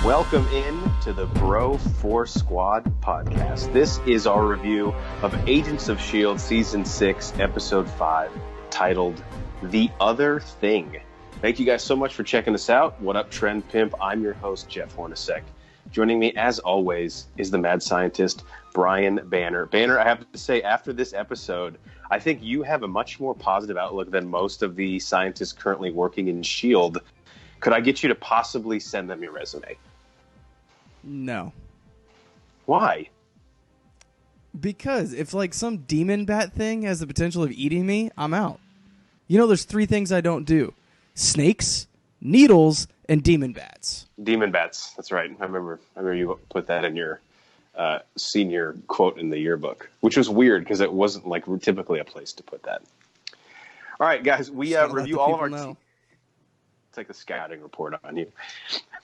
Welcome in to the Bro 4 Squad podcast. This is our review of Agents of S.H.I.E.L.D. Season 6, Episode 5, titled The Other Thing. Thank you guys so much for checking us out. What up, Trend Pimp? I'm your host, Jeff Hornacek. Joining me, as always, is the mad scientist, Brian Banner. Banner, I have to say, after this episode, I think you have a much more positive outlook than most of the scientists currently working in S.H.I.E.L.D. Could I get you to possibly send them your resume? No. Why? Because if like some demon bat thing has the potential of eating me, I'm out. You know, there's 3 things I don't do: snakes, needles, and demon bats. Demon bats. That's right. I remember you put that in your senior quote in the yearbook, which was weird because it wasn't like typically a place to put that. All right, guys, we review all of our. It's like the scouting report on you.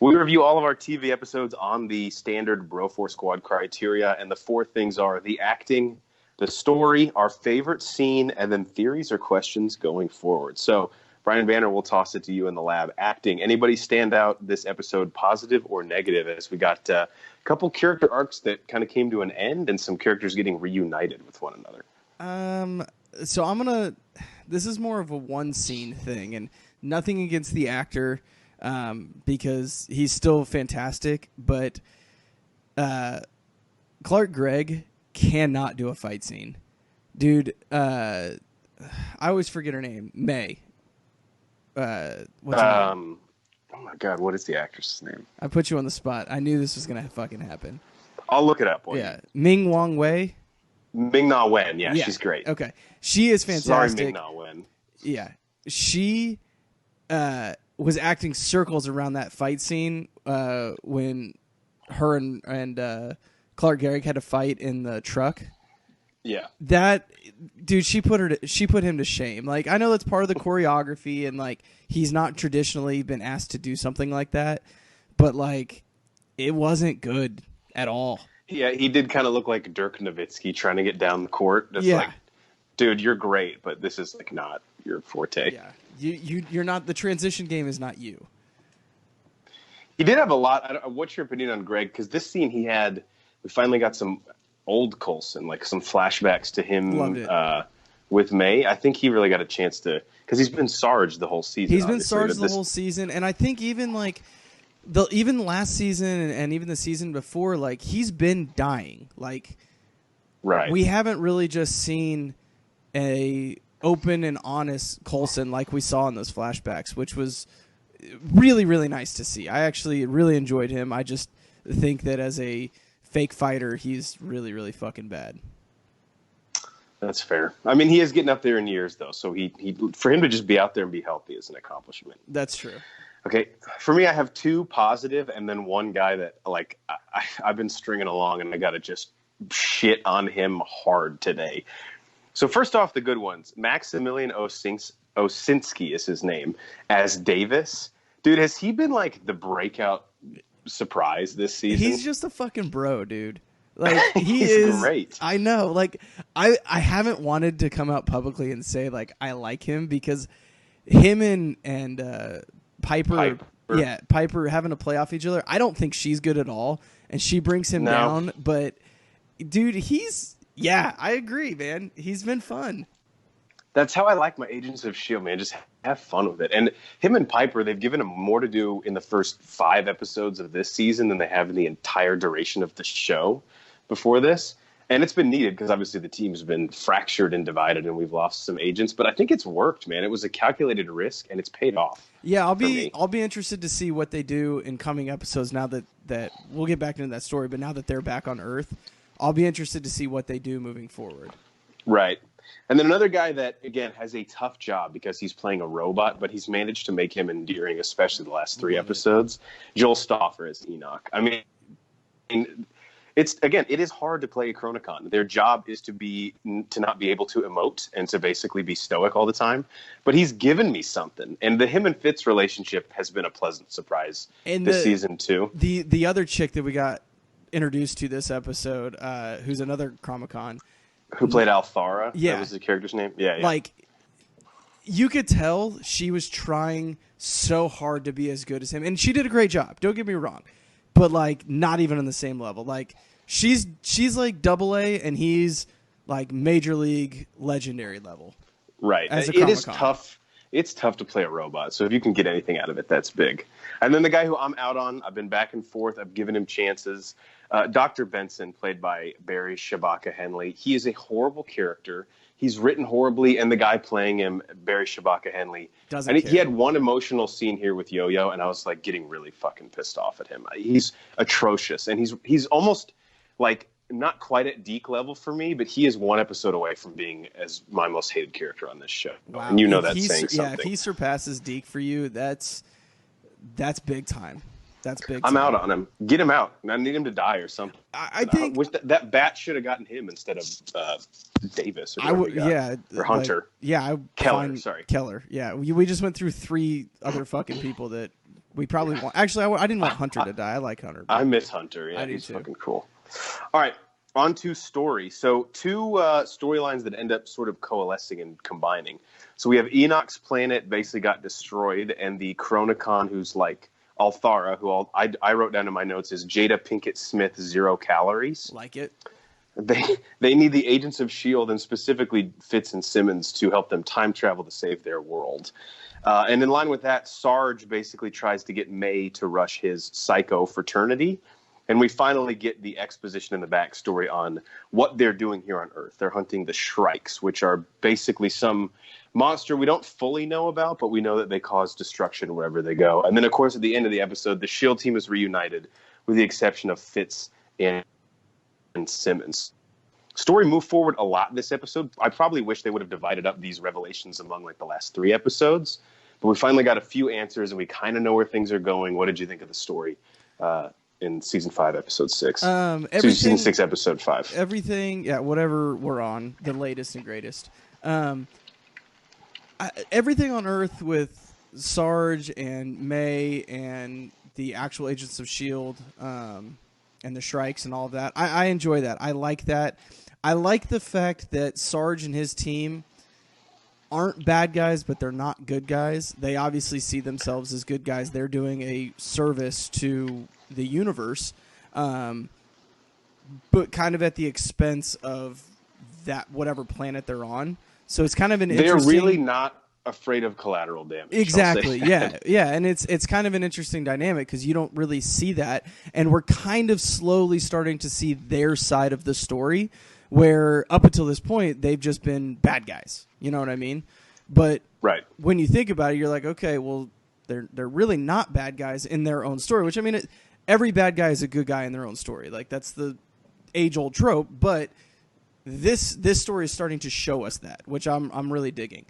We review all of our TV episodes on the standard Bro 4 Squad criteria, and the 4 things are the acting, the story, our favorite scene, and then theories or questions going forward. So, Brian Banner, we'll toss it to you in the lab. Acting. Anybody stand out this episode, positive or negative, as we got a couple character arcs that kind of came to an end and some characters getting reunited with one another? So this is more of a one scene thing, and nothing against the actor, because he's still fantastic, but Clark Gregg cannot do a fight scene. Dude, I always forget her name. May. What's her name? Oh my God, what is the actress's name? I put you on the spot. I knew this was going to fucking happen. I'll look it up. Yeah. Ming Wong Wei. Ming-Na Wen. Yeah, she's great. Okay. She is fantastic. Sorry, Ming-Na Wen. Yeah. She was acting circles around that fight scene when her and Clark Gregg had to fight in the truck. Yeah. That dude, she put him to shame. Like, I know that's part of the choreography, and like he's not traditionally been asked to do something like that, but like it wasn't good at all. Yeah, he did kind of look like Dirk Nowitzki trying to get down the court. It's like, dude, you're great, but this is like not your forte. Yeah. You're not, the transition game is not you. He did have a lot. What's your opinion on Greg? Because this scene we finally got some old Coulson, like some flashbacks to him with May. I think he really got a chance to, because he's been Sarge the whole season. He's been Sarge the whole season, and I think even like even last season and even the season before, like he's been dying. Like, right. We haven't really just seen a open and honest Coulson like we saw in those flashbacks, which was really, really nice to see. I actually really enjoyed him. I just think that as a fake fighter, he's really, really fucking bad. That's fair. I mean, he is getting up there in years, though, so he for him to just be out there and be healthy is an accomplishment. That's true. Okay, for me, I have 2 positive and then one guy that, like, I've been stringing along, and I got to just shit on him hard today. So first off, the good ones. Maximilian Osinski is his name, as Davis. Dude, has he been, like, the breakout surprise this season? He's just a fucking bro, dude. Like, He's is great. I know. Like, I haven't wanted to come out publicly and say, like, I like him, because him and Piper having to play off each other, I don't think she's good at all, and she brings him down. But, dude, I agree, man. He's been fun. That's how I like my Agents of S.H.I.E.L.D., man. Just have fun with it. And him and Piper, they've given him more to do in the first 5 episodes of this season than they have in the entire duration of the show before this. And it's been needed because obviously the team's been fractured and divided and we've lost some agents. But I think it's worked, man. It was a calculated risk and it's paid off. Yeah, I'll be interested to see what they do in coming episodes now that we'll get back into that story. But now that they're back on Earth, I'll be interested to see what they do moving forward. Right. And then another guy that, again, has a tough job because he's playing a robot, but he's managed to make him endearing, especially the last 3 episodes. Joel Stauffer as Enoch. I mean, it is hard to play a Chronicon. Their job is to not be able to emote and to basically be stoic all the time. But he's given me something. And the him and Fitz relationship has been a pleasant surprise this season, too. The other chick that we got introduced to this episode, who's another Chronicon, who played Althara? Yeah. That was the character's name? Yeah. Like, you could tell she was trying so hard to be as good as him. And she did a great job. Don't get me wrong. but like not even on the same level. Like she's like AA and he's like major league legendary level. Right. It is tough. It's tough to play a robot. So if you can get anything out of it, that's big. And then the guy who I'm out on, I've been back and forth. I've given him chances. Dr. Benson, played by Barry Shabaka Henley. He is a horrible character. He's written horribly, and the guy playing him, Barry Shabaka Henley, he had one emotional scene here with Yo-Yo, and I was like getting really fucking pissed off at him. He's atrocious, and he's almost like not quite at Deke level for me, but he is one episode away from being as my most hated character on this show. Wow. And you know that's saying something. Yeah, if he surpasses Deke for you, that's big time. That's big time. I'm out on him. Get him out. I need him to die or something. I think wish that bat should have gotten him instead of Davis. Or or Hunter. Keller. Yeah, we just went through 3 other fucking people that we probably want. Actually, I didn't want Hunter to die. I like Hunter. I miss Hunter. Yeah, he's fucking cool. All right, on to story. So 2 storylines that end up sort of coalescing and combining. So we have Enoch's planet basically got destroyed, and the Chronicon, who's like Althara, who I wrote down in my notes is Jada Pinkett Smith, 0 calories. Like it. They need the agents of S.H.I.E.L.D. and specifically Fitz and Simmons to help them time travel to save their world. And in line with that, Sarge basically tries to get May to rush his psycho fraternity. And we finally get the exposition and the backstory on what they're doing here on Earth. They're hunting the Shrikes, which are basically some monster we don't fully know about, but we know that they cause destruction wherever they go. And then, of course, at the end of the episode, the S.H.I.E.L.D. team is reunited with the exception of Fitz and Simmons. Story moved forward a lot this episode. I probably wish they would have divided up these revelations among like the last 3 episodes. But we finally got a few answers, and we kind of know where things are going. What did you think of the story in season 5, episode 6? Season 6, episode 5. Everything, whatever we're on, the latest and greatest. Everything on Earth with Sarge and May and the actual agents of S.H.I.E.L.D. And the Shrikes and all of that. I enjoy that. I like that. I like the fact that Sarge and his team aren't bad guys, but they're not good guys. They obviously see themselves as good guys. They're doing a service to the universe, but kind of at the expense of that whatever planet they're on. So it's kind of an interesting... They're really not afraid of collateral damage. Exactly. Yeah. And it's kind of an interesting dynamic because you don't really see that, and we're kind of slowly starting to see their side of the story, where up until this point they've just been bad guys. You know what I mean? But when you think about it, you're like, okay, well, they're really not bad guys in their own story. Which I mean, every bad guy is a good guy in their own story. Like that's the age-old trope. But this story is starting to show us that, which I'm really digging.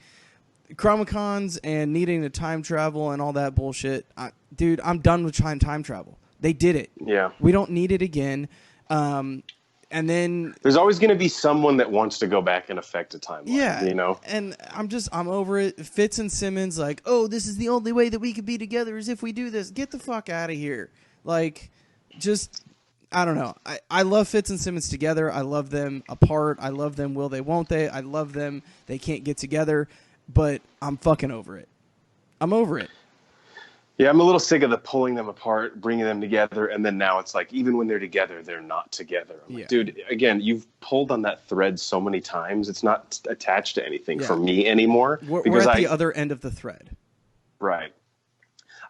Chromicons and needing to time travel and all that bullshit. Dude, I'm done with trying time travel. They did it. Yeah. We don't need it again. And then there's always going to be someone that wants to go back and affect a timeline. Yeah. You know? And I'm over it. Fitz and Simmons, like, oh, this is the only way that we could be together is if we do this. Get the fuck out of here. Like, just... I don't know. I love Fitz and Simmons together. I love them apart. I love them will they, won't they. I love them. They can't get together. But I'm fucking over it. I'm over it. Yeah, I'm a little sick of the pulling them apart, bringing them together, and then now it's like even when they're together, they're not together. Like, dude, again, you've pulled on that thread so many times. It's not attached to anything for me anymore. We're at the other end of the thread. Right.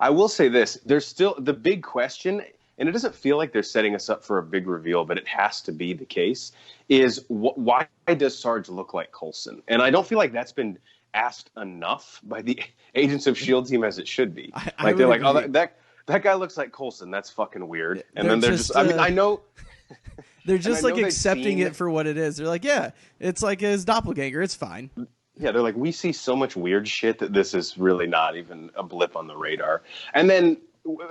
I will say this. There's still the big question, and it doesn't feel like they're setting us up for a big reveal, but it has to be the case, is why does Sarge look like Coulson? And I don't feel like that's been asked enough by the Agents of S.H.I.E.L.D. team as it should be. They're like, oh, that guy looks like Coulson. That's fucking weird. And then they're just I mean, I know... They're just like accepting it for what it is. They're like, yeah, it's like his doppelganger. It's fine. Yeah, they're like, we see so much weird shit that this is really not even a blip on the radar. And then,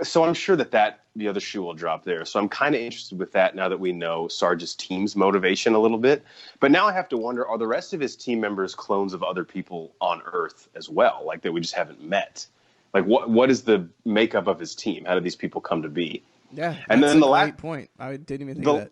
so I'm sure that the other shoe will drop there. So I'm kind of interested with that now that we know Sarge's team's motivation a little bit. But now I have to wonder, are the rest of his team members clones of other people on Earth as well, like that we just haven't met? Like, what is the makeup of his team? How do these people come to be? Yeah, and then the last point, I didn't even think of that.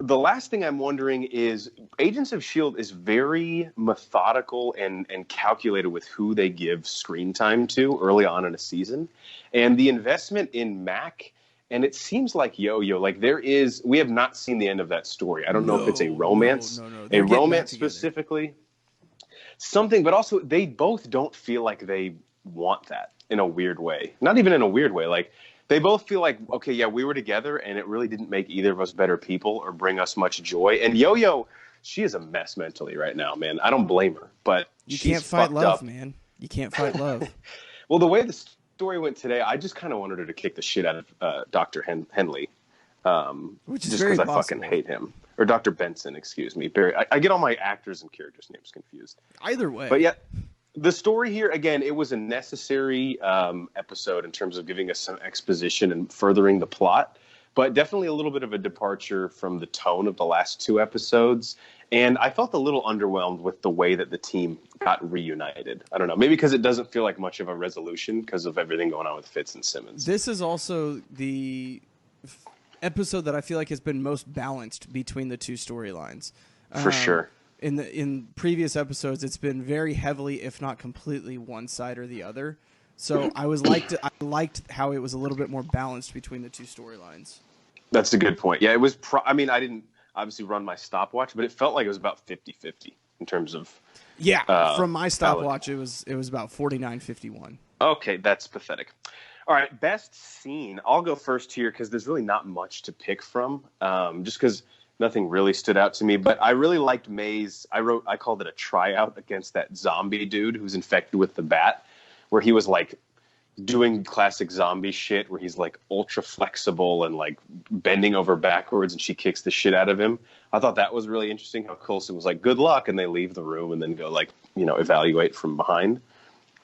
The last thing I'm wondering is Agents of S.H.I.E.L.D. is very methodical and calculated with who they give screen time to early on in a season. And the investment in Mac and it seems like Yo-Yo, like we have not seen the end of that story. I don't know if it's a romance, no. a romance specifically, something, but also they both don't feel like they want that in a weird way. Not even in a weird way. Like they both feel like, okay, yeah, we were together and it really didn't make either of us better people or bring us much joy. And Yo-Yo, she is a mess mentally right now, man. I don't blame her, but she's can't fight love, up. man. You can't fight love. Well, the way the story went today, I just kind of wanted her to kick the shit out of Dr. Henley. Which is just very because I fucking hate him. Or Dr. Benson, excuse me. I get all my actors and characters' names confused. Either way. But yeah, the story here, again, it was a necessary episode in terms of giving us some exposition and furthering the plot. But definitely a little bit of a departure from the tone of the last two episodes. And I felt a little underwhelmed with the way that the team got reunited. I don't know. Maybe because it doesn't feel like much of a resolution because of everything going on with Fitz and Simmons. This is also the episode that I feel like has been most balanced between the two storylines. For sure. In previous episodes, it's been very heavily, if not completely, one side or the other. So I liked how it was a little bit more balanced between the two storylines. That's a good point. Yeah, it was. I didn't obviously run my stopwatch, but it felt like it was about 50-50 in terms of. Yeah, from my stopwatch, it was about 49-51. Okay, that's pathetic. All right, best scene. I'll go first here because there's really not much to pick from, just because nothing really stood out to me. But I really liked May's. I called it a tryout against that zombie dude who's infected with the bat, where he was like doing classic zombie shit, where he's like ultra flexible and like bending over backwards, and she kicks the shit out of him. I thought that was really interesting. How Coulson was like, "Good luck," and they leave the room and then go like, evaluate from behind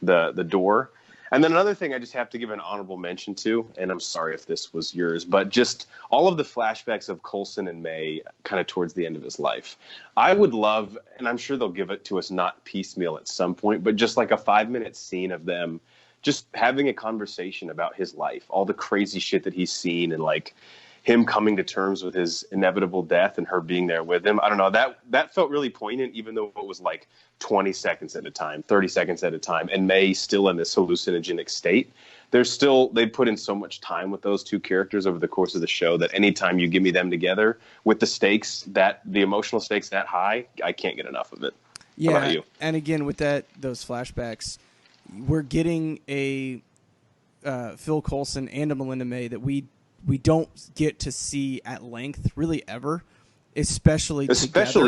the door. And then another thing I just have to give an honorable mention to, and I'm sorry if this was yours, but just all of the flashbacks of Coulson and May kind of towards the end of his life. I would love, and I'm sure they'll give it to us not piecemeal at some point, but just like a 5-minute scene of them just having a conversation about his life, all the crazy shit that he's seen, and like him coming to terms with his inevitable death and her being there with him. I don't know, that felt really poignant, even though it was like 20 seconds at a time, 30 seconds at a time, and May still in this hallucinogenic state. They put in so much time with those two characters over the course of the show that anytime you give me them together with the emotional stakes that high, I can't get enough of it. Yeah. How about you? And again, with those flashbacks, we're getting a Phil Coulson and a Melinda May that we don't get to see at length really ever, especially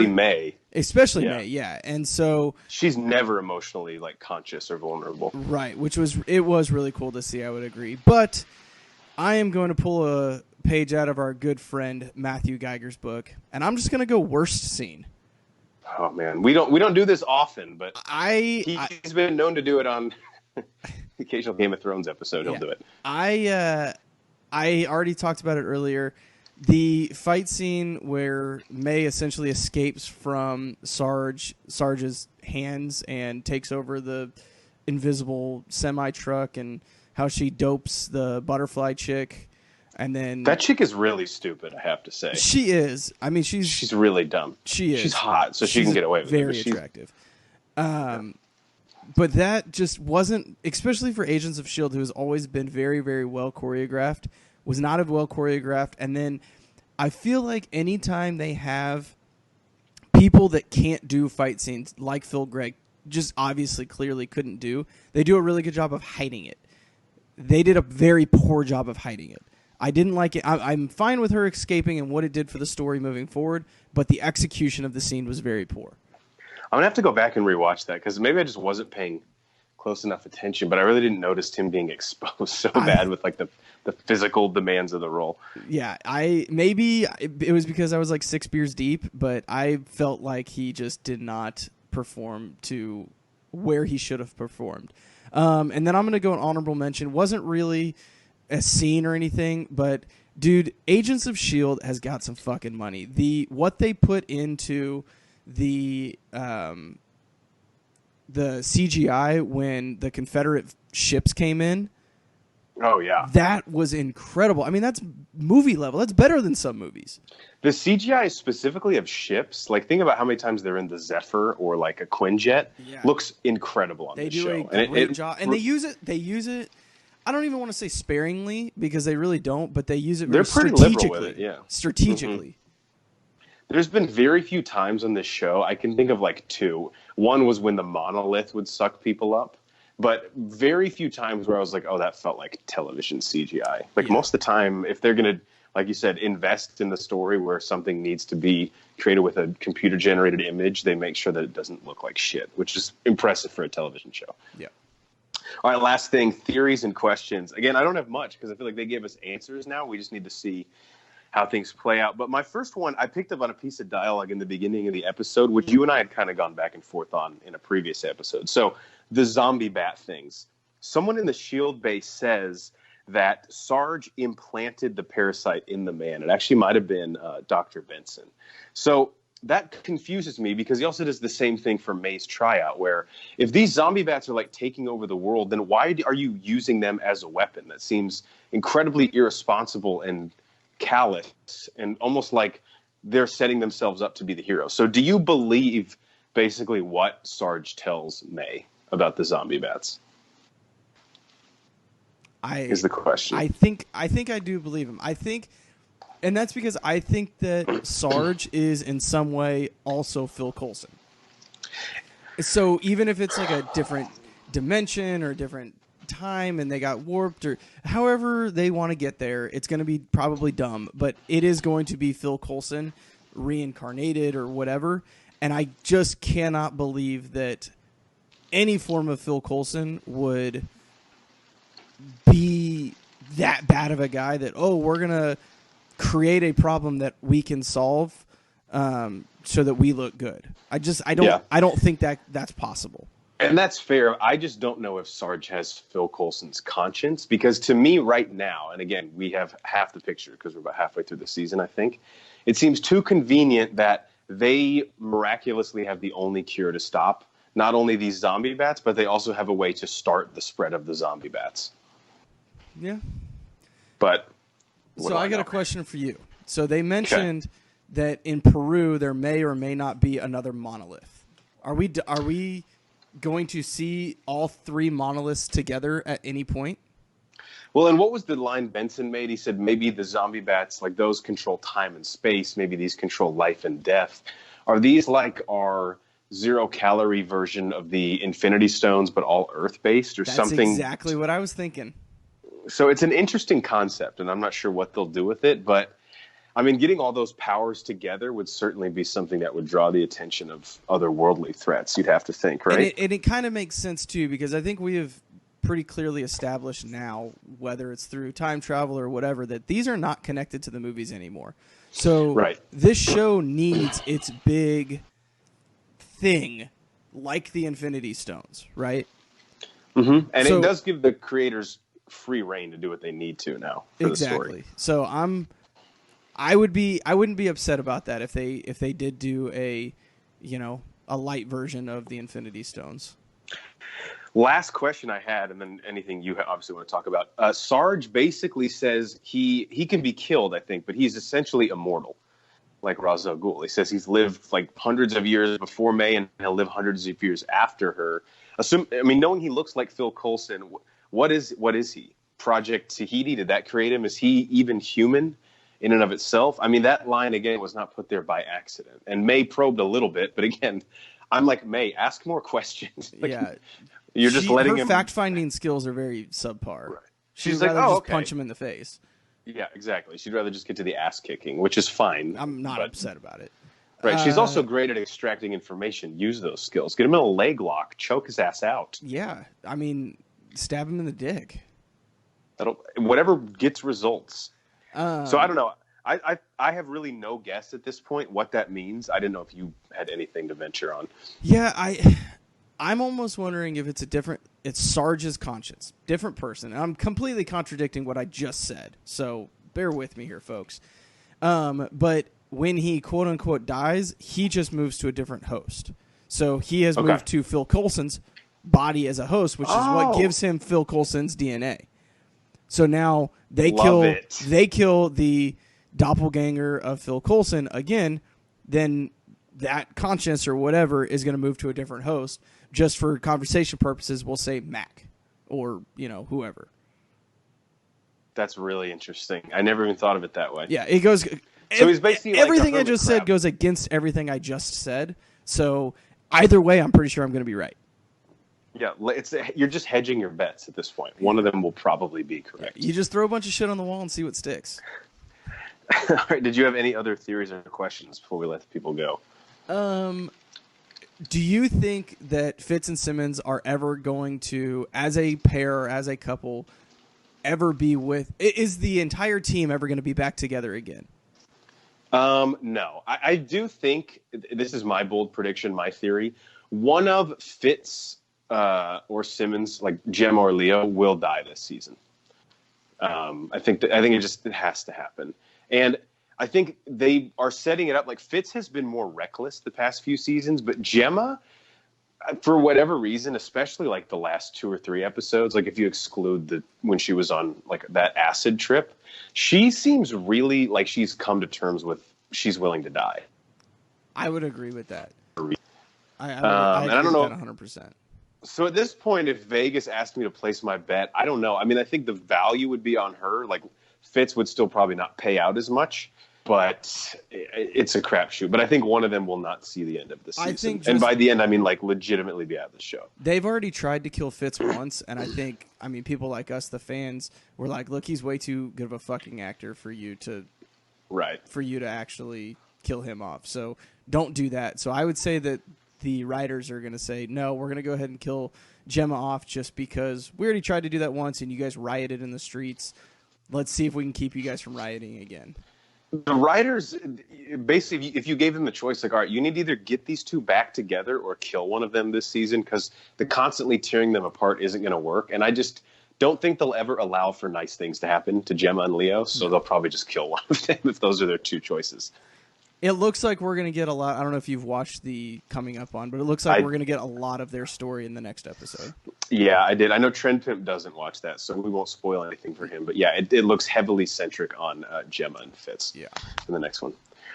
May. Especially May, yeah. And so she's never emotionally like conscious or vulnerable. Right, it was really cool to see, I would agree. But I am going to pull a page out of our good friend Matthew Geiger's book, and I'm just going to go worst scene. Oh man, we don't do this often, but he's been known to do it on the occasional Game of Thrones episode. He'll do it. I already talked about it earlier. The fight scene where May essentially escapes from Sarge's hands and takes over the invisible semi-truck, and how she dopes the butterfly chick. And then that chick is really stupid, I have to say. She is. I mean, she's really dumb. She is. She's hot, so she can get away with it. Very attractive. But that just wasn't, especially for Agents of S.H.I.E.L.D., who has always been very, very well choreographed, was not as well choreographed. And then I feel like anytime they have people that can't do fight scenes, like Phil Gregg, just obviously clearly couldn't do, they do a really good job of hiding it. They did a very poor job of hiding it. I didn't like it. I'm fine with her escaping and what it did for the story moving forward, but the execution of the scene was very poor. I'm going to have to go back and rewatch that, because maybe I just wasn't paying close enough attention, but I really didn't notice him being exposed so bad with like the physical demands of the role. Yeah, maybe it was because I was like 6 beers deep, but I felt like he just did not perform to where he should have performed. And then I'm going to go an honorable mention. Wasn't really a scene or anything, but dude, Agents of S.H.I.E.L.D. has got some fucking money. What they put into the CGI when the Confederate ships came in. Oh yeah, that was incredible. I mean, that's movie level. That's better than some movies. The CGI specifically of ships, like think about how many times they're in the Zephyr or like a Quinjet, looks incredible on this show. They do a great job, and they use it. I don't even want to say sparingly because they really don't, but they use it They're very pretty strategically. liberal with it, yeah. Strategically. There's been very few times on this show. I can think of like two. One was when the monolith would suck people up, but very few times where I was like, oh, that felt like television CGI. Like most of the time, if they're going to, like you said, invest in the story where something needs to be created with a computer-generated image, they make sure that it doesn't look like shit, which is impressive for a television show. Yeah. All right, last thing, theories and questions. Again, I don't have much because I feel like they gave us answers now. We just need to see how things play out. But my first one, I picked up on a piece of dialogue in the beginning of the episode, which you and I had kind of gone back and forth on in a previous episode. So the zombie bat things. Someone in the SHIELD base says that Sarge implanted the parasite in the man. It actually might have been Dr. Benson. So that confuses me because he also does the same thing for May's tryout, where if these zombie bats are like taking over the world, then why are you using them as a weapon? That seems incredibly irresponsible and callous and almost like they're setting themselves up to be the hero. So do you believe basically what Sarge tells May about the zombie bats? Is the question. I think I do believe him. And that's because I think that Sarge is in some way also Phil Coulson. So even if it's like a different dimension or different time and they got warped or however they want to get there, it's going to be probably dumb, but it is going to be Phil Coulson reincarnated or whatever. And I just cannot believe that any form of Phil Coulson would be that bad of a guy that, oh, we're going to create a problem that we can solve so that we look good. I don't think that that's possible. And that's fair. I just don't know if Sarge has Phil Coulson's conscience, because to me right now, and again, we have half the picture because we're about halfway through the season, I think, it seems too convenient that they miraculously have the only cure to stop not only these zombie bats, but they also have a way to start the spread of the zombie bats. Yeah. But so I got a question for you. So they mentioned that in Peru there may or may not be another monolith. Are we going to see all three monoliths together at any point? Well, and what was the line Benson made? He said maybe the zombie bats, like those control time and space. Maybe these control life and death. Are these like our zero-calorie version of the Infinity Stones, but all Earth-based or something? That's exactly what I was thinking. So it's an interesting concept, and I'm not sure what they'll do with it. But, I mean, getting all those powers together would certainly be something that would draw the attention of otherworldly threats, you'd have to think, right? And it kind of makes sense, too, because I think we have pretty clearly established now, whether it's through time travel or whatever, that these are not connected to the movies anymore. So this show needs its big thing, like the Infinity Stones, right? Mm-hmm. And it does give the creators free reign to do what they need to now for the story. So I wouldn't be upset about that if they did do a light version of the Infinity Stones. Last question I had, and then anything you obviously want to talk about. Sarge basically says he can be killed, I think, but he's essentially immortal, like Ra's al Ghul. He says he's lived like hundreds of years before May, and he'll live hundreds of years after her. Knowing he looks like Phil Coulson, what is he? Project Tahiti, did that create him? Is he even human in and of itself? I mean, that line, again, was not put there by accident. And May probed a little bit, but again, I'm like, May, ask more questions. You're just letting him... Her fact-finding skills are very subpar. Right. She's like, just punch him in the face. Yeah, exactly. She'd rather just get to the ass-kicking, which is fine. I'm not upset about it. Right. She's also great at extracting information. Use those skills. Get him in a leg lock. Choke his ass out. Yeah. I mean, stab him in the dick. Whatever gets results. So I don't know. I have really no guess at this point what that means. I didn't know if you had anything to venture on. Yeah, I'm almost wondering if it's it's Sarge's conscience, different person. And I'm completely contradicting what I just said, so bear with me here, folks. But when he quote unquote dies, he just moves to a different host. So he has moved to Phil Coulson's body as a host, which is what gives him Phil Coulson's DNA. So now they kill the doppelganger of Phil Coulson again, then that conscience or whatever is going to move to a different host. Just for conversation purposes, we'll say Mac or, whoever. That's really interesting. I never even thought of it that way. Yeah, it goes. So he's basically everything like I just said goes against everything I just said. So either way, I'm pretty sure I'm going to be right. Yeah, you're just hedging your bets at this point. One of them will probably be correct. You just throw a bunch of shit on the wall and see what sticks. All right. Did you have any other theories or questions before we let people go? Do you think that Fitz and Simmons are ever going to, as a pair or as a couple, ever be with? Is the entire team ever going to be back together again? No. I do think, this is my bold prediction, my theory, one of Fitz or Simmons, like Gemma or Leo, will die this season. I think it has to happen. And I think they are setting it up like Fitz has been more reckless the past few seasons, but Gemma, for whatever reason, especially like the last 2 or 3 episodes, like if you exclude when she was on like that acid trip, she seems really like she's come to terms with she's willing to die. I would agree with that. I don't know. 100%. So at this point, if Vegas asked me to place my bet, I don't know. I mean, I think the value would be on her. Like Fitz would still probably not pay out as much, but it's a crapshoot. But I think one of them will not see the end of the season. And by the end, I mean like legitimately be out of the show. They've already tried to kill Fitz once, and I mean, people like us, the fans, were like, look, he's way too good of a fucking actor for you to actually kill him off. So don't do that. So I would say that the writers are going to say, no, we're going to go ahead and kill Gemma off just because we already tried to do that once and you guys rioted in the streets. Let's see if we can keep you guys from rioting again. The writers, basically, if you gave them the choice, like, all right, you need to either get these two back together or kill one of them this season because the constantly tearing them apart isn't going to work. And I just don't think they'll ever allow for nice things to happen to Gemma and Leo, so they'll probably just kill one of them if those are their two choices. It looks like we're going to get a lot. I don't know if you've watched the coming up on, but it looks like we're going to get a lot of their story in the next episode. Yeah, I did. I know Trend Pimp doesn't watch that, so we won't spoil anything for him. But yeah, it looks heavily centric on Gemma and Fitz in the next one.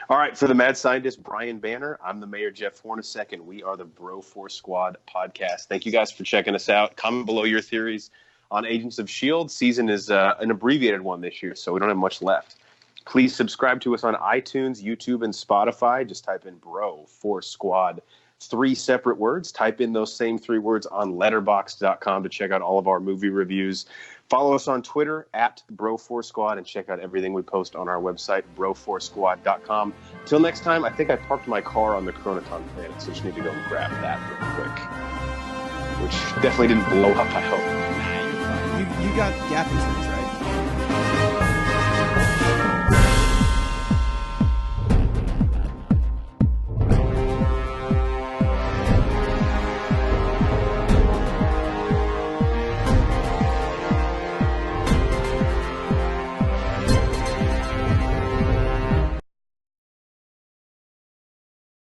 All right, for the mad scientist, Brian Banner, I'm the mayor, Jeff Hornacek, and we are the Bro Force Squad podcast. Thank you guys for checking us out. Comment below your theories on Agents of S.H.I.E.L.D. Season is an abbreviated one this year, so we don't have much left. Please subscribe to us on iTunes, YouTube, and Spotify. Just type in Bro Force Squad, 3 separate words. Type in those same 3 words on letterboxd.com to check out all of our movie reviews. Follow us on Twitter at Bro Force Squad and check out everything we post on our website, broforcesquad.com. Till next time, I think I parked my car on the Chronoton planet, so just need to go and grab that real quick. Which definitely didn't blow up, I hope. Nah, you're fine. You got gap insurance, right?